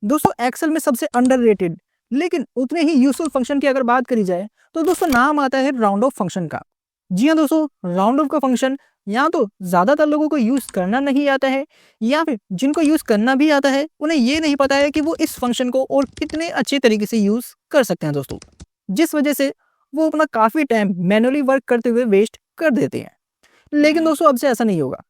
दोस्तों एक्सेल में सबसे अंडररेटेड लेकिन उतने ही यूजफुल फंक्शन की अगर बात करी जाए तो दोस्तों नाम आता है राउंड ऑफ फंक्शन का। जी हाँ दोस्तों, राउंड ऑफ का फंक्शन या तो ज्यादातर लोगों को यूज करना नहीं आता है या फिर जिनको यूज करना भी आता है उन्हें ये नहीं पता है कि वो इस फंक्शन को और कितने अच्छे तरीके से यूज कर सकते हैं दोस्तों, जिस वजह से वो अपना काफी टाइम मैनुअली वर्क करते हुए वेस्ट कर देते हैं। लेकिन दोस्तों अब से ऐसा नहीं होगा,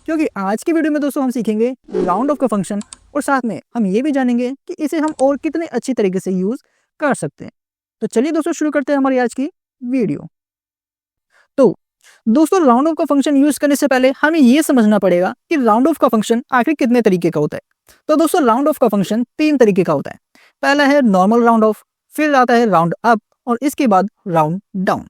क्योंकि आज की वीडियो में दोस्तों हम सीखेंगे राउंड ऑफ का फंक्शन और साथ में हम ये भी जानेंगे कि इसे हम और कितने अच्छी तरीके से यूज कर सकते हैं। तो चलिए दोस्तों शुरू करते हैं हमारी आज की वीडियो। तो दोस्तों राउंड ऑफ का फंक्शन यूज करने से पहले हमें ये समझना पड़ेगा कि राउंड ऑफ का फंक्शन आखिर कितने तरीके का होता है। तो दोस्तों राउंड ऑफ का फंक्शन 3 तरीके का होता है। पहला है नॉर्मल राउंड ऑफ, फिर आता है राउंड अप और इसके बाद राउंड डाउन।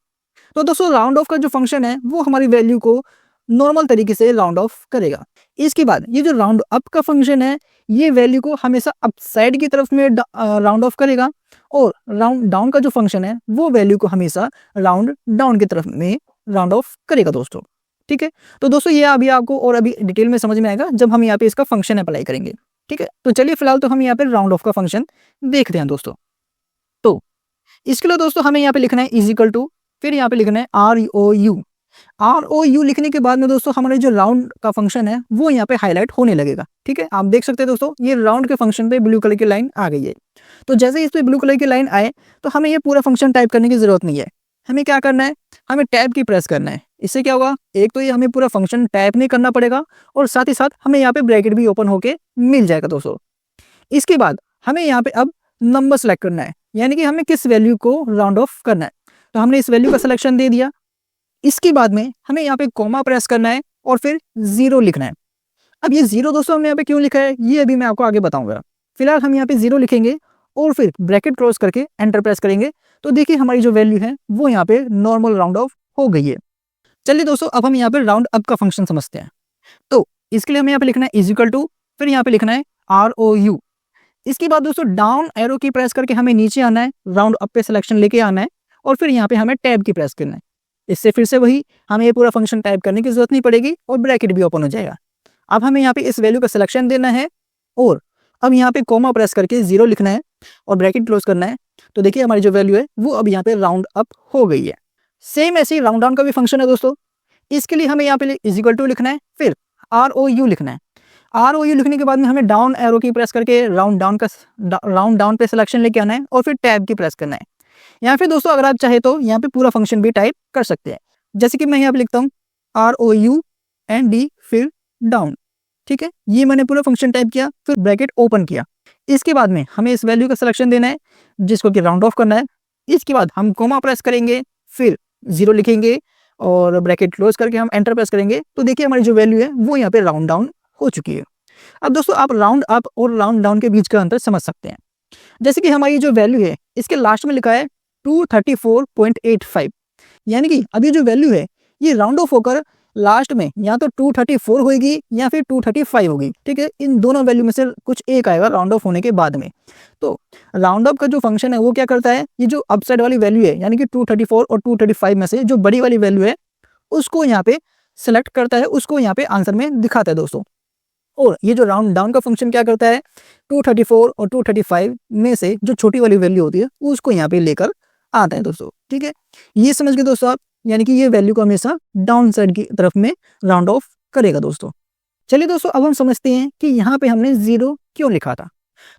तो दोस्तों राउंड ऑफ का जो फंक्शन है वो हमारी वैल्यू को नॉर्मल तरीके से राउंड ऑफ करेगा। इसके बाद ये जो राउंड अप का फंक्शन है ये वैल्यू को हमेशा अप साइड की तरफ में राउंड ऑफ करेगा और राउंड डाउन का जो फंक्शन है वो वैल्यू को हमेशा राउंड डाउन की तरफ में राउंड ऑफ करेगा दोस्तों। ठीक है, तो दोस्तों ये अभी आपको और अभी डिटेल में समझ में आएगा जब हम यहाँ पे इसका फंक्शन अप्लाई करेंगे। ठीक है, तो चलिए फिलहाल तो हम यहाँ पे राउंड ऑफ का फंक्शन देखते हैं दोस्तों। तो इसके लिए दोस्तों हमें यहाँ पे लिखना है इज इक्वल टू, फिर यहाँ पे लिखना है ROU लिखने के बाद में दोस्तों हमारे जो राउंड का फंक्शन है वो यहाँ पे हाईलाइट होने लगेगा। ठीक है, आप देख सकते हैं दोस्तों ये राउंड के फंक्शन पे ब्लू कलर की लाइन आ गई है। तो जैसे इस पे ब्लू कलर की लाइन आए तो हमें ये पूरा फंक्शन टाइप करने की जरूरत नहीं है। हमें क्या करना है, हमें टैब की प्रेस करना है। इससे क्या होगा, एक तो ये हमें पूरा फंक्शन टाइप नहीं करना पड़ेगा और साथ ही साथ हमें यहाँ पे ब्रैकेट भी ओपन होके मिल जाएगा दोस्तों। इसके बाद हमें यहाँ पे अब नंबर सेलेक्ट करना है, यानी कि हमें किस वैल्यू को राउंड ऑफ करना है। तो हमने इस वैल्यू का सिलेक्शन दे दिया। इसके बाद में हमें यहाँ पे कॉमा प्रेस करना है और फिर 0 लिखना है। अब ये 0 दोस्तों हमने यहाँ पे क्यों लिखा है ये अभी मैं आपको आगे बताऊंगा। फिलहाल हम यहाँ पे 0 लिखेंगे और फिर ब्रैकेट क्लोज करके एंटर प्रेस करेंगे तो देखिए हमारी जो वैल्यू है वो यहाँ पे नॉर्मल राउंड ऑफ हो गई है। चलिए दोस्तों अब हम यहाँ पे राउंड अप का फंक्शन समझते हैं। तो इसके लिए हमें यहाँ पे लिखना है इज इक्वल टू, फिर यहाँ पे लिखना है ROU। इसके बाद दोस्तों डाउन एरो की प्रेस करके हमें नीचे आना है, राउंड अप पे सिलेक्शन लेके आना है और फिर यहाँ पे हमें टैब की प्रेस करना है। इससे फिर से वही हमें ये पूरा फंक्शन टाइप करने की जरूरत नहीं पड़ेगी और ब्रैकेट भी ओपन हो जाएगा। अब हमें यहाँ पे इस वैल्यू का सिलेक्शन देना है और अब यहाँ पे कॉमा प्रेस करके 0 लिखना है और ब्रैकेट क्लोज करना है। तो देखिए हमारी जो वैल्यू है वो अब यहाँ पे राउंड अप हो गई है। सेम ऐसे ही राउंड डाउन का भी फंक्शन है दोस्तों। इसके लिए हमें यहाँ पे इज इक्वल टू लिखना है, फिर ROU लिखना है। ROU लिखने के बाद में हमें डाउन एरो की प्रेस करके राउंड डाउन पे सिलेक्शन लेके आना है और फिर टैब की प्रेस करना है। यहाँ पे दोस्तों अगर आप चाहे तो यहाँ पे पूरा फंक्शन भी टाइप कर सकते हैं, जैसे कि मैं यहाँ पे लिखता हूँ ROUND फिर डाउन। ठीक है, ये मैंने पूरा फंक्शन टाइप किया फिर ब्रैकेट ओपन किया। इसके बाद में हमें इस वैल्यू का सिलेक्शन देना है जिसको कि राउंड ऑफ करना है। इसके बाद हम कोमा प्रेस करेंगे फिर 0 लिखेंगे और ब्रैकेट क्लोज करके हम एंटर प्रेस करेंगे तो देखिए हमारी जो वैल्यू है वो यहाँ पे राउंड डाउन हो चुकी है। अब दोस्तों आप राउंड अप और राउंड डाउन के बीच का अंतर समझ सकते हैं। जैसे कि हमारी जो वैल्यू है इसके लास्ट में लिखा है 234.85, यानी कि अभी जो वैल्यू है ये राउंड ऑफ होकर लास्ट में या तो 234 होगी या फिर 235 होगी। ठीक है, इन दोनों वैल्यू में से कुछ एक आएगा राउंड ऑफ होने के बाद में। तो राउंड ऑफ का जो फंक्शन है वो क्या करता है, ये जो अपसाइड वाली वैल्यू है यानी कि 234 और 235 में से जो बड़ी वाली वैल्यू है उसको यहाँ पे सिलेक्ट करता है, उसको यहाँ पे आंसर में दिखाता है दोस्तों। और ये जो राउंड डाउन का फंक्शन क्या करता है, 234 और 235 में से जो छोटी वाली वैल्यू होती है उसको यहाँ पे लेकर आता है दोस्तों। ठीक है, ये समझ गए दोस्तों आप, यानी कि ये वैल्यू को हमेशा डाउन साइड की तरफ में राउंड ऑफ करेगा दोस्तों। चलिए दोस्तों अब हम समझते हैं कि यहाँ पे हमने 0 क्यों लिखा था।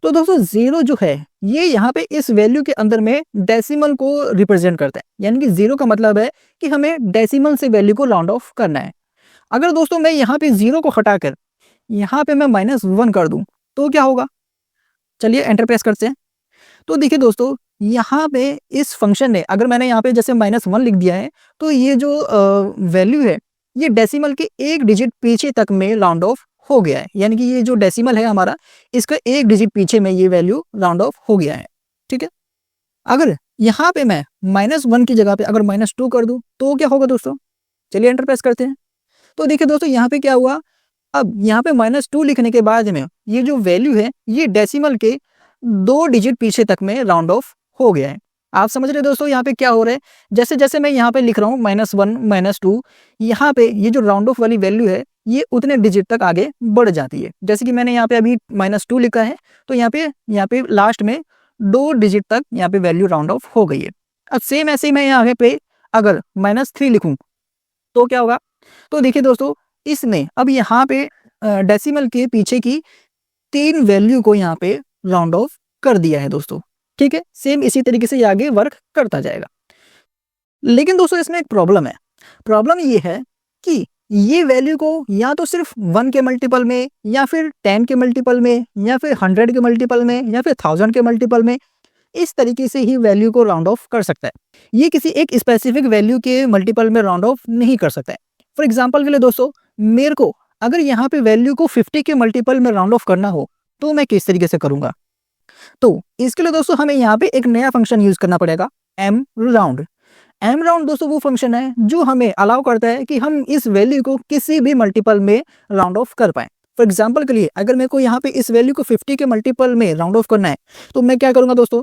तो दोस्तों 0 जो है ये यहाँ पे इस वैल्यू के अंदर में डेसिमल को रिप्रेजेंट करता है, यानी कि 0 का मतलब है कि हमें डेसिमल से वैल्यू को राउंड ऑफ करना है। अगर दोस्तों मैं यहाँ पे 0 को हटाकर यहाँ पे मैं -1 कर दूं तो क्या होगा, चलिए एंटर प्रेस करते हैं। तो देखिए दोस्तों यहाँ पे इस फंक्शन ने अगर मैंने यहाँ पे जैसे -1 लिख दिया है तो ये जो वैल्यू है ये डेसिमल के 1 डिजिट पीछे तक में राउंड ऑफ हो गया है, यानी कि ये जो डेसिमल है हमारा इसका 1 डिजिट पीछे में ये वैल्यू राउंड ऑफ हो गया है। ठीक है, अगर यहाँ पे मैं -1 की जगह पे अगर -2 कर दूं तो क्या होगा दोस्तों, चलिए एंटर प्रेस करते हैं। तो देखिए दोस्तों यहाँ पे क्या हुआ, अब यहाँ पे -2 लिखने के बाद में ये जो वैल्यू है ये डेसिमल के 2 डिजिट पीछे तक में राउंड ऑफ हो गया है। आप समझ रहे दोस्तों यहाँ पे क्या हो रहा है, जैसे जैसे मैं यहाँ पे लिख रहा हूँ -1 -2, यहाँ पे ये जो राउंड ऑफ वाली वैल्यू है ये उतने डिजिट तक आगे बढ़ जाती है। जैसे कि मैंने यहाँ पे अभी -2 लिखा है, तो यहाँ पे लास्ट में 2 डिजिट तक यहाँ पे वैल्यू राउंड ऑफ हो गई है। अब सेम ऐसे ही मैं यहाँ आगे पे अगर -3 लिखूं तो क्या होगा? तो देखिए दोस्तों, इसने अब यहाँ पे डेसिमल के पीछे की 3 वैल्यू को यहाँ पे राउंड ऑफ कर दिया है दोस्तों। ठीक है, सेम इसी तरीके से ये आगे वर्क करता जाएगा। लेकिन दोस्तों इसमें एक प्रॉब्लम है। प्रॉब्लम ये है कि ये वैल्यू को या तो सिर्फ 1 के मल्टीपल में, या फिर 10 के मल्टीपल में, या फिर 100 के मल्टीपल में, या फिर 1000 के मल्टीपल में, इस तरीके से ही वैल्यू को राउंड ऑफ कर सकता है। ये किसी एक स्पेसिफिक वैल्यू के मल्टीपल में राउंड ऑफ नहीं कर सकता है। फॉर एग्जाम्पल के लिए दोस्तों, मेरे को अगर यहाँ पे वैल्यू को 50 के मल्टीपल में राउंड ऑफ करना हो तो मैं किस तरीके से करूंगा? तो इसके लिए दोस्तों हमें यहाँ पे एक नया फंक्शन यूज करना पड़ेगा, एम राउंड। एम राउंड दोस्तों वो फंक्शन है जो हमें अलाउ करता है कि हम इस वैल्यू को किसी भी मल्टीपल में राउंड ऑफ कर पाए। फॉर एग्जाम्पल के लिए अगर मेरे को यहाँ पे इस वैल्यू को 50 के मल्टीपल में राउंड ऑफ करना है तो मैं क्या करूंगा दोस्तों,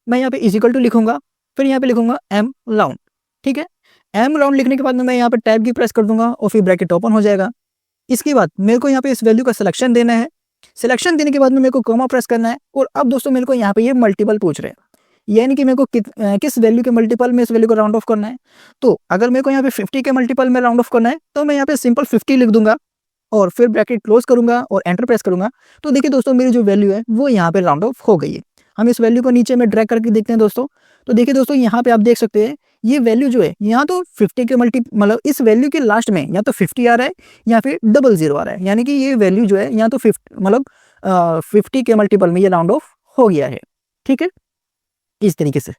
मैं यहाँ पे इजिकल टू लिखूंगा, फिर यहाँ पे लिखूंगा एम राउंड। ठीक है, एम राउंड लिखने के बाद में मैं यहाँ पे टैब की प्रेस कर दूंगा और फिर ब्रैकेट ओपन हो जाएगा। इसके बाद मेरे को यहाँ पे इस वैल्यू का सिलेक्शन देना है। सिलेक्शन देने के बाद में मेरे को कॉमा प्रेस करना है, और अब दोस्तों मेरे को यहाँ पे ये मल्टीपल पूछ रहे हैं, यानी कि मेरे को किस वैल्यू के मल्टीपल में इस वैल्यू को राउंड ऑफ करना है। तो अगर मेरे को यहाँ पे 50 के मल्टीपल में राउंड ऑफ करना है तो मैं यहाँ पे सिंपल 50 लिख दूंगा और फिर ब्रैकेट क्लोज करूंगा और एंटर प्रेस करूंगा। तो देखिए दोस्तों, मेरी जो वैल्यू है वो यहाँ पे राउंड ऑफ हो गई है। हम इस वैल्यू को नीचे में ड्रैग करके देखते हैं दोस्तों। तो देखिए दोस्तों, यहाँ पे आप देख सकते हैं ये वैल्यू जो है यहाँ तो 50 के मतलब इस वैल्यू के लास्ट में या तो 50 आ रहा है या फिर 00 आ रहा है, यानी कि ये वैल्यू जो है यहाँ तो 50 के मल्टीपल में ये राउंड ऑफ हो गया है। ठीक है, इस तरीके से।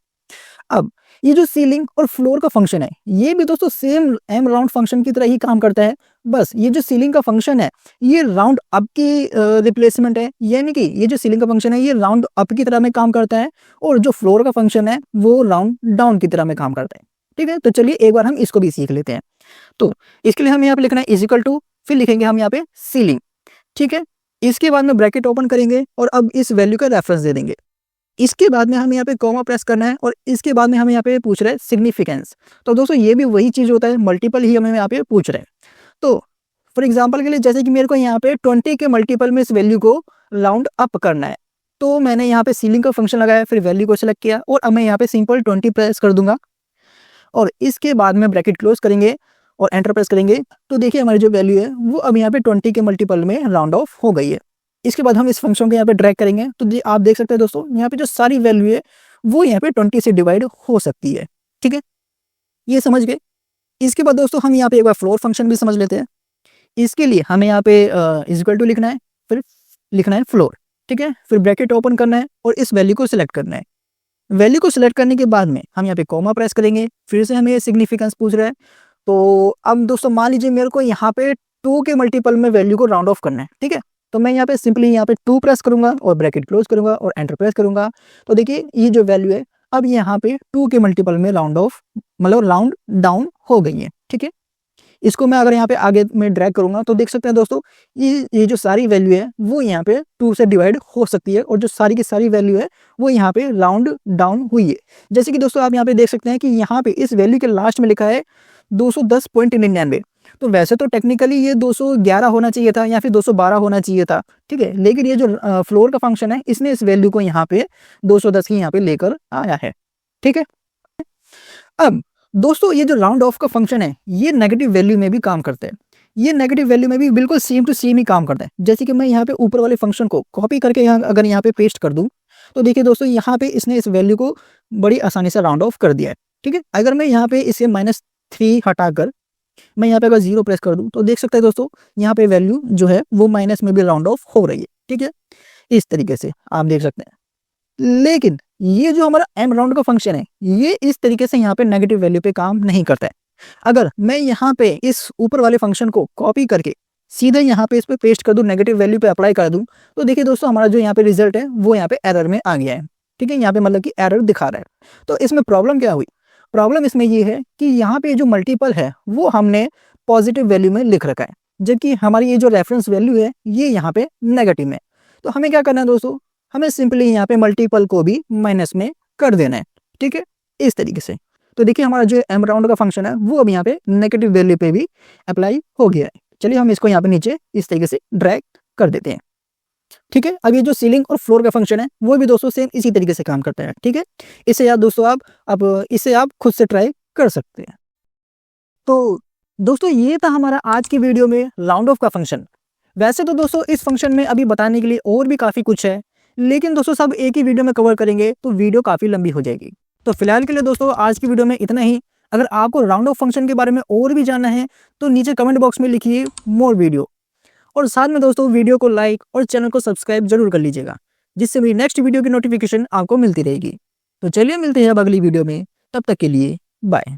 अब ये जो सीलिंग और फ्लोर का फंक्शन है ये भी दोस्तों सेम एम राउंड फंक्शन की तरह ही काम करता है। बस ये जो सीलिंग का फंक्शन है ये राउंड अप की रिप्लेसमेंट है, यानी कि ये जो सीलिंग का फंक्शन है ये राउंड अप की तरह में काम करता है, और जो फ्लोर का फंक्शन है वो राउंड डाउन की तरह में काम करता है। ठीक है, तो चलिए एक बार हम इसको भी सीख लेते हैं। तो इसके लिए हम यहाँ पे लिखना है इजिकल टू, फिर लिखेंगे हम यहाँ पे सीलिंग। ठीक है, इसके बाद में ब्रैकेट ओपन करेंगे और अब इस वैल्यू का रेफरेंस दे देंगे। इसके बाद में हमें यहाँ पे कॉमा प्रेस करना है, और इसके बाद में हमें यहाँ पे पूछ रहे हैं सिग्निफिकेंस। तो दोस्तों ये भी वही चीज होता है, मल्टीपल ही हमें यहाँ पे पूछ रहे हैं। तो फॉर एग्जांपल के लिए जैसे कि मेरे को यहाँ पे 20 के मल्टीपल में इस वैल्यू को राउंड अप करना है, तो मैंने यहाँ पे सीलिंग का फंक्शन लगाया, फिर वैल्यू को सिलेक्ट किया और अब मैं यहाँ पे सिंपल 20 प्रेस कर दूंगा, और इसके बाद में ब्रैकेट क्लोज करेंगे और एंटर प्रेस करेंगे। तो देखिए हमारी जो वैल्यू है वो अब यहाँ पे 20 के मल्टीपल में राउंड ऑफ हो गई है। इसके बाद हम इस फंक्शन को यहाँ पे ड्रैग करेंगे, तो आप देख सकते हैं दोस्तों यहाँ पे जो सारी वैल्यू है वो यहाँ पे 20 से डिवाइड हो सकती है। ठीक है, ये समझ गए। इसके बाद दोस्तों हम यहाँ पे एक बार फ्लोर फंक्शन भी समझ लेते हैं। इसके लिए हमें यहाँ पे इक्वल टू लिखना है, फिर लिखना है फ्लोर। ठीक है, फिर ब्रैकेट ओपन करना है और इस वैल्यू को सिलेक्ट करना है। वैल्यू को सिलेक्ट करने के बाद में हम यहाँ पे कॉमा प्रेस करेंगे, फिर से हमें सिग्निफिकेंस पूछ रहा है। तो अब दोस्तों मान लीजिए मेरे को यहाँ पे 2 के मल्टीपल में वैल्यू को राउंड ऑफ करना है। ठीक है, तो मैं यहाँ पे सिंपली यहाँ पे 2 प्रेस करूंगा और ब्रैकेट क्लोज करूंगा और एंटर प्रेस करूंगा। तो देखिए ये जो वैल्यू है अब यहाँ पे 2 के मल्टीपल में राउंड ऑफ राउंड डाउन हो गई है। ठीक है, इसको मैं अगर यहाँ पे आगे में ड्रैग करूंगा तो देख सकते हैं दोस्तों ये जो सारी वैल्यू है वो यहाँ पे 2 से डिवाइड हो सकती है, और जो सारी की सारी वैल्यू है वो यहाँ पे राउंड डाउन हुई है। जैसे कि दोस्तों आप यहाँ पे देख सकते हैं कि यहाँ पे इस वैल्यू के लास्ट में लिखा है 210.99। तो वैसे तो टेक्निकली ये 211 होना चाहिए था या फिर 212 होना चाहिए था। ठीक है, लेकिन ये जो फ्लोर का फंक्शन है इसने इस वैल्यू को यहाँ पे 210 की यहाँ पे लेकर आया है। ठीक है, अब दोस्तों ये जो राउंड ऑफ का फंक्शन है ये नेगेटिव वैल्यू में भी काम करता है। ये नेगेटिव वैल्यू में भी बिल्कुल सेम टू सेम ही काम करता है। जैसे कि मैं यहाँ पे ऊपर वाले फंक्शन को कॉपी करके अगर यहाँ पे पेस्ट कर दूं तो देखिए दोस्तों यहाँ पे इसने इस वैल्यू को बड़ी आसानी से राउंड ऑफ कर दिया है। ठीक है, अगर मैं यहाँ पे इसे -3 हटाकर मैं यहाँ पे अगर 0 प्रेस कर दूं तो देख सकते हैं दोस्तों यहाँ पे वैल्यू जो है वो माइनस में भी राउंड ऑफ हो रही है। ठीक है, इस तरीके से आप देख सकते हैं। लेकिन ये जो हमारा एम राउंड का फंक्शन है ये इस तरीके से यहाँ पे नेगेटिव वैल्यू पे काम नहीं करता है। अगर मैं यहाँ पे इस ऊपर वाले फंक्शन को कॉपी करके सीधे यहाँ पे इस पे पेस्ट कर दूं, नेगेटिव वैल्यू पे अप्लाई कर दूं, तो देखिए दोस्तों हमारा जो यहाँ पे रिजल्ट है वो यहाँ पे एरर में आ गया है। ठीक है, यहाँ पे मतलब कि एरर दिखा रहा है। तो इसमें प्रॉब्लम क्या हुई? प्रॉब्लम इसमें ये है कि यहाँ पे जो मल्टीपल है वो हमने पॉजिटिव वैल्यू में लिख रखा है, जबकि हमारी ये जो रेफरेंस वैल्यू है ये यहाँ पे नेगेटिव में। तो हमें क्या करना है दोस्तों, हमें सिंपली यहाँ पे मल्टीपल को भी माइनस में कर देना है। ठीक है, इस तरीके से। तो देखिए हमारा जो एम राउंड का फंक्शन है वो अब यहाँ पे नेगेटिव वैल्यू पे भी अप्लाई हो गया है। चलिए हम इसको यहाँ पे नीचे इस तरीके से ड्रैग कर देते हैं। ठीक है, अब ये जो सीलिंग और फ्लोर का फंक्शन है वो भी दोस्तों सेम इसी तरीके से काम करता है। ठीक है, इसे यार दोस्तों आप अब इसे आप खुद से ट्राई कर सकते हैं। तो दोस्तों ये था हमारा आज की वीडियो में राउंड ऑफ का फंक्शन। वैसे तो दोस्तों इस फंक्शन में अभी बताने के लिए और भी काफ़ी कुछ है, लेकिन दोस्तों सब एक ही वीडियो में कवर करेंगे तो वीडियो काफ़ी लंबी हो जाएगी। तो फिलहाल के लिए दोस्तों आज की वीडियो में इतना ही। अगर आपको राउंड ऑफ फंक्शन के बारे में और भी जानना है तो नीचे कमेंट बॉक्स में लिखिए मोर वीडियो, और साथ में दोस्तों वीडियो को लाइक और चैनल को सब्सक्राइब जरूर कर लीजिएगा, जिससे मेरी नेक्स्ट वीडियो की नोटिफिकेशन आपको मिलती रहेगी। तो चलिए मिलते हैं अब अगली वीडियो में, तब तक के लिए बाय।